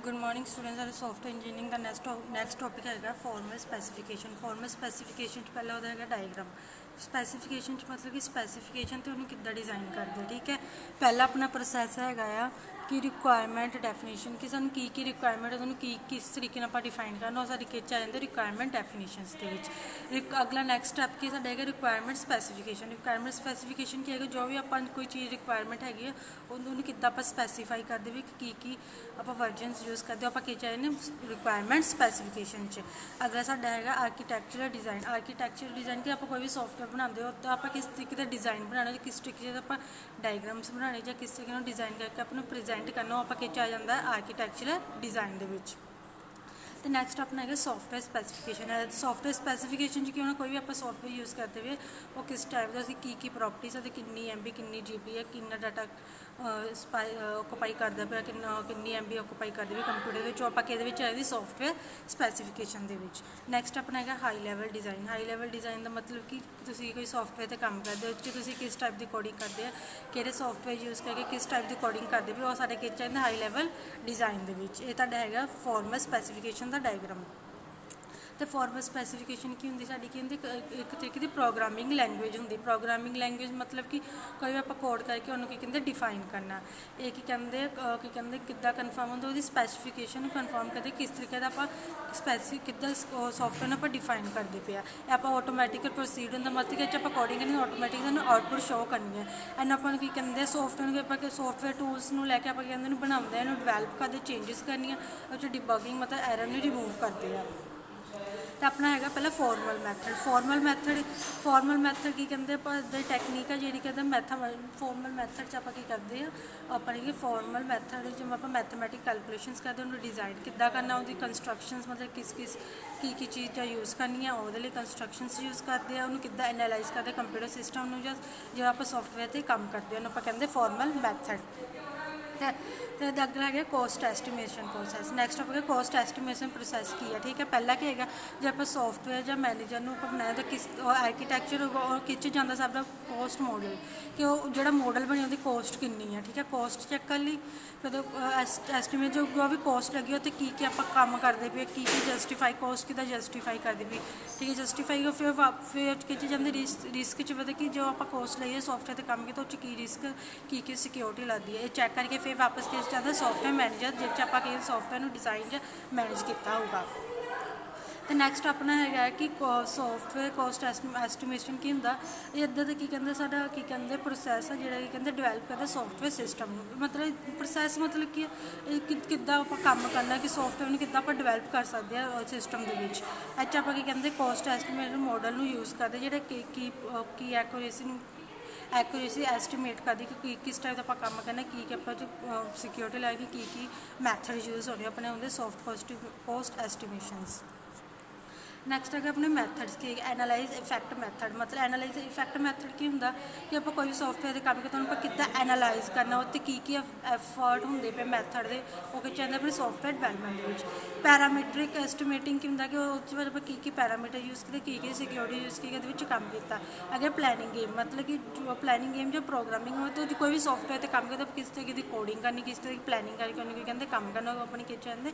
Good morning students. सारे software engineering का next topic है फॉर्मल स्पैसीफिकेशन। फॉर्मल स्पैसीफिकेशन पहला होता है डायग्राम। स्पैसीफिकेशन मतलब कि स्पैसीफिकेशन तो उन्होंने किद्दां डिज़ाइन करते, ठीक है। पहला अपना प्रोसैस है कि रिक्वायरमेंट डेफिनेशन कि सानूं की रिक्वायरमेंट है, की किस तरीके नाल आपां डिफाइन करना, वो साडे किच आ जांदे रिक्वायरमेंट डेफिनेशनस दे विच। अगला नैक्सट स्टैप की साडा है रिक्वायरमेंट स्पैसीफिकेशन। रिक्वायरमेंट स्पैसीफिकेशन की है जो भी आपां कोई चीज़ रिक्वायरमेंट हैगी उन्होंने किद्दां आपां स्पैसीफाई करदे भी की आपां वर्जनस यूज़ करते हो, आपां चाहिए रिक्वायरमेंट स्पैसीफिकेशन च। अगला साडा है आर्कीटैक्चरल डिज़ाइन। आर्कीटैक्चरल डिज़ाइन कि आपां कोई भी सॉफ्टवेयर बनाते हो तो आपां किस तरीके का डिज़ाइन बनाना, किस तरीके से आपां डायग्राम्स बनाने या किस तरीके डिज़ाइन करके अपने प्रेजेंट करना, आपां किच आ जाता है आर्कीटैक्चरल डिज़ाइन दे विच। तो नैक्सट अपना है सॉफ्टवेयर स्पैसीफिकेशन। है सॉफ्टवेयर स्पैसीफिकेशन कि कोई भी आप सॉफ्टवेयर यूज़ करते हुए वो किस टाइप का की प्रॉपर्टीज है, किन्नी MB किन्नी GB है, किन्ना डाटा ऑक्यूपाई करता पे, किन्नी MB ऑक्यूपाई करते भी कंप्यूटर आप चाहिए सॉफ्टवेयर स्पैसीफिकेशन दे विच। नैक्सट अपना है high level design. High level design का मतलब कि तुसीं कोई सॉफ्टवेयर पर काम करते हो तुसीं किस टाइप की कोडिंग करते हैं, किहड़े सॉफ्टवेयर यूज़ करके किस टाइप की कोडिंग करते भी, वो साढ़े किच चाहिए हाई लैवल डिज़ाइन दे विच। ये तुहाडा है फॉर्मल स्पैसीफिकेशन का डायग्राम। तो फॉर्मल स्पैसीफिकेशन की होंगी साडी की होंगी एक तरीके की प्रोग्रामिंग लैंगुएज होंगी। प्रोग्रामिंग लैंगुएज मतलब कि कोई भी आप कोड करके उन्होंने की कहते डिफाइन करना। ये की कहते किद्दां कन्फर्म होंगे वो स्पैसीफिकेशन कन्फर्म करते किस तरीके का आप किद्दां सॉफ्टवेयर आप डिफाइन करते पे आप ऑटोमैटिकल प्रोसीड होंगे, मतलब कि आप कोडिंग करनी ऑटोमैटिक सानूं आउटपुट शो करनी है। एंड अपन की कहते सॉफ्टवेयर सॉफ्टवेयर टूल्स में लैके आप कहते बनाते हैं, डिवैलप करते, चेंजिस करनी डिबगिंग मतलब एरर में रिमूव करते हैं। तो अपना है पहले फॉर्मल मैथड। फॉर्मल मैथड की कहते टैक्नीक है जी कहते फॉर्मल मैथड आप करते हैं अपने फॉर्मल मैथड जो आप मैथमेटिक कैलकुलेशंस करते हैं, उन्होंने डिज़ाइन किद्दां करना, उसकी कंस्ट्रक्शंस मतलब किस की चीज़ यूज़ करनी है, वो कंस्ट्रक्शंस यूज़ करते हैं, उन्होंने किद्दां एनालाइज करते कंप्यूटर सिस्टम जो आप सॉफ्टवेयर पर काम करते हैं उन्होंने कहते फॉर्मल मैथड। तो अगला है कॉस्ट एस्टिमेशन प्रोसैस। नैक्सट आप कॉस्ट एस्टिमेशन प्रोसैस की है, ठीक है। पहला क्या है जो आप सॉफ्टवेयर या मैनेजर बनाया तो किस आर्कीटैक्चर और किच जाता सब कॉस्ट मॉडल कि वो जो मॉडल बनी उसकी कॉस्ट कितनी है, ठीक है। कॉस्ट चैक कर ली, फिर एस्टिमेट जो भी कॉस्ट लगी हो तो की आप काम करते पे, की जस्टिफाई कॉस्ट कि जस्टिफाई करते पे, ठीक है। जस्टिफाई फिर किच जाते रिस्क कि जो आप कॉस्ट लईए सॉफ्टवेयर पर काम किया तो की रिस्क की सिक्योरिटी लगती है, ये चैक करके फिर वापस किस चाहता सॉफ्टवेयर मैनेजर जिस आप सॉफ्टवेयर डिज़ाइन या मैनेज किया होगा। तो नैक्सट अपना है कि सॉफ्टवेयर कॉस्ट एस्टिमेशन की होंगे इदा तो की कहते प्रोसैस है जोड़ा कि डिवैलप करता सॉफ्टवेयर सिस्टम, मतलब प्रोसैस मतलब कि किद्दां आप काम करना कि सॉफ्टवेयर में किद्दां आप डिवैलप कर सकते हैं सिस्टम के आप कहते कॉस्ट एस्टिमेशन मॉडल यूज़ करते जोड़ा की एक्यूरेसी एस्टिमेट करती कि किस टाइप का काम करना, की आप जो सिक्योरिटी लैगी की मैथड यूज़ होने अपने उनके सॉफ्ट कॉस्ट एस्टिमेशंस। नैक्सट है अपने मैथड्स की एनालाइज इफैक्ट मैथड। मतलब एनालाइज इफैक्ट मैथड की होंगे कि आप कोई भी सॉफ्टवेयर काम करते हैं किद्दां एनालाइज करना उत्ते की एफर्ट होंगे पे मैथड के वो चाहिए अपने सॉफ्टवेयर डिवैलपमेंट। पैरामीट्रिक एस्टिमेटिंग की होंगे कि वो की पैरामीटर यूज़ किए, की सिक्योरिटी यूज़ की काम किया। अगर प्लैनिंग गेम मतलब कि जो प्लैनिंग गेम जो प्रोग्रामिंग हो तो कोई भी सॉफ्टवेयर पर काम करते किस तरीके की कोडिंग करनी, किस तरह की प्लैनिंग करके उन्होंने कहते काम करना, अपने कि चाहते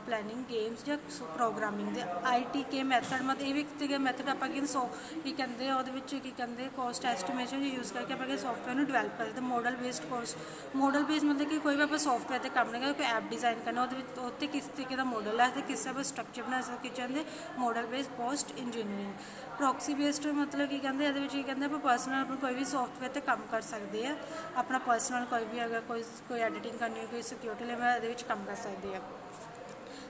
प्लैनिंग गेम्स या प्रोग्रामिंग IT के मैथड मतलब ये भी एक तरीके मैथड आप की कहते कॉस्ट एस्टिमेशन यूज़ करके आप सॉफ्टवेयर डिवैलप कर सकते। Model based cost model based मतलब कि कोई भी आप सॉफ्टवेयर पर काम नहीं करना, कोई ऐप डिज़ाइन करना उत्ते किस तरीके का मॉडल है, किस तरह स्ट्रक्चर बना सकते चाहते model based cost engineering. Proxy based मतलब कि कहते आप पर्सनल अपना कोई भी सॉफ्टवेयर पर काम कर सकते हैं, अपना पर्सनल कोई भी अगर कोई एडिटिंग करनी हो, कोई सिक्योरिटी लेवल ये काम कर सकते हैं।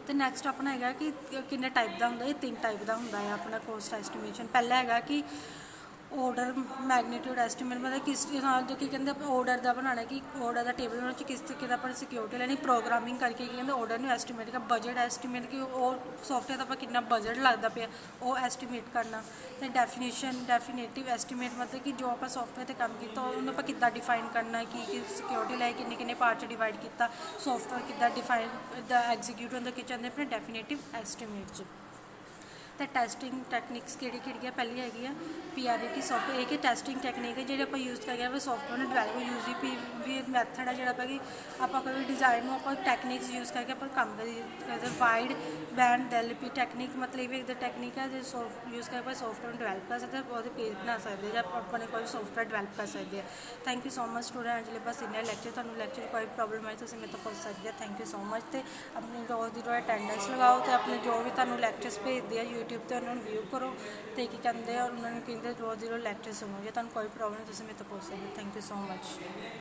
तो नैक्सट अपना है कि किन्ने टाइप का होंगे, ये 3 टाइप का होंगे अपना कॉस्ट एस्टिमेशन। पहला है कि ऑर्डर मैगनीट्यूड एस्टिमेट मतलब किस जो कि कहते ऑर्डर का बनाना कि ऑर्डर का टेबल बनाना किस तरीके का अपनी सिक्योरिटी लैनी। प्रोग्रामिंग करके कहते ऑर्डर में एस्टिमेट का बजट एस्टिमेट कि सॉफ्टवेयर का कितना बजट लगता पे वो एस्टिमेट करना। तो डेफिनेटिव एस्टिमेट मतलब कि जो आप सॉफ्टवेयर पर काम किया उन्होंने आप कितना डिफाइन करना कि सिक्योरिटी लै किन्ने पार्ट डिवाइड किया, सॉफ्टवेयर कितना डिफाइन एग्जीक्यूट होंगे कि चाहते अपने डेफिनेटिव एस्टिमेट। ਤੇ ਟੈਸਟਿੰਗ ਟੈਕਨੀਕਸ ਕਿਹੜੀ ਹੈ। ਪਹਿਲੀ ਹੈਗੀ ਆ PRET ਸੌਫਟਵੇਅਰ, ਇਹ ਕਿ ਟੈਸਟਿੰਗ ਟੈਕਨੀਕ ਹੈ ਜਿਹੜੇ ਆਪਾਂ ਯੂਜ਼ ਕਰਦੇ ਹਾਂ ਸੌਫਟਵੇਅਰ ਨੂੰ ਡਿਵੈਲਪ UGP ਮੈਥਡ ਹੈ ਜਿਹੜਾ ਆਪਾਂ ਕਿ ਆਪਾਂ ਕੋਈ ਡਿਜ਼ਾਈਨ ਨੂੰ ਆਪਾਂ ਟੈਕਨੀਕਸ ਯੂਜ਼ ਕਰਕੇ ਆਪਾਂ ਕੰਮ ਕਰਦੇ। ਵਾਈਡ ਬੈਂਡ LP ਟੈਕਨੀਕ ਮਤਲਬ ਇਹ ਟੈਕਨੀਕ ਹੈ ਜੋ ਯੂਜ਼ ਕਰਕੇ ਆਪਾਂ ਸੌਫਟਵੇਅਰ ਨੂੰ ਡਿਵੈਲਪ ਕਰ ਸਕਦੇ ਹਾਂ, ਉਹਦੇ ਪੇਜ ਬਣਾ ਸਕਦੇ ਜਾਂ ਆਪਾਂ ਨੇ ਕੋਈ ਸੌਫਟਵੇਅਰ ਡਿਵੈਲਪ ਕਰ ਸਕਦੇ ਹਾਂ। Thank you so much student. ਅੱਜ ਲਈ ਬਸ ਇੰਨਾ ਲੈਕਚਰ, ਤੁਹਾਨੂੰ ਲੈਕਚਰ ਕੋਈ ਪ੍ਰੋਬਲਮ ਆਈ ਤੁਸੀਂ ਮੇਰੇ ਤੋਂ ਪੁੱਛ ਸਕਦੇ ਹੋ। Thank you so much. ਤੇ ਆਪਣੀ ਰੋਜ਼ ਦੀ ਰੋਜ਼ ਅਟੈਂਡੈਂਸ ਲਗਾਓ ਤੇ ਆਪਣੇ ਜੋ ਵੀ ਤੁਹਾਨੂੰ ਲੈਕਚਰਸ ਭੇਜਦੇ ਆ YouTube ਤੇ ਉਹਨਾਂ ਨੂੰ ਵਿਊ ਕਰੋ ਤੇ ਕੀ ਕਹਿੰਦੇ ਆ ਉਹਨਾਂ ਨੂੰ ਕਹਿੰਦੇ ਰੋਜ਼ ਦੀ ਰੋਜ਼ ਲੈਕਚਰ ਸੁਣੋ। ਜੇ ਤੁਹਾਨੂੰ ਕੋਈ ਪ੍ਰੋਬਲਮ ਤੁਸੀਂ ਮੇਰੇ ਤੋਂ ਪੁੱਛ ਸਕਦੇ ਹੋ। Thank you so much.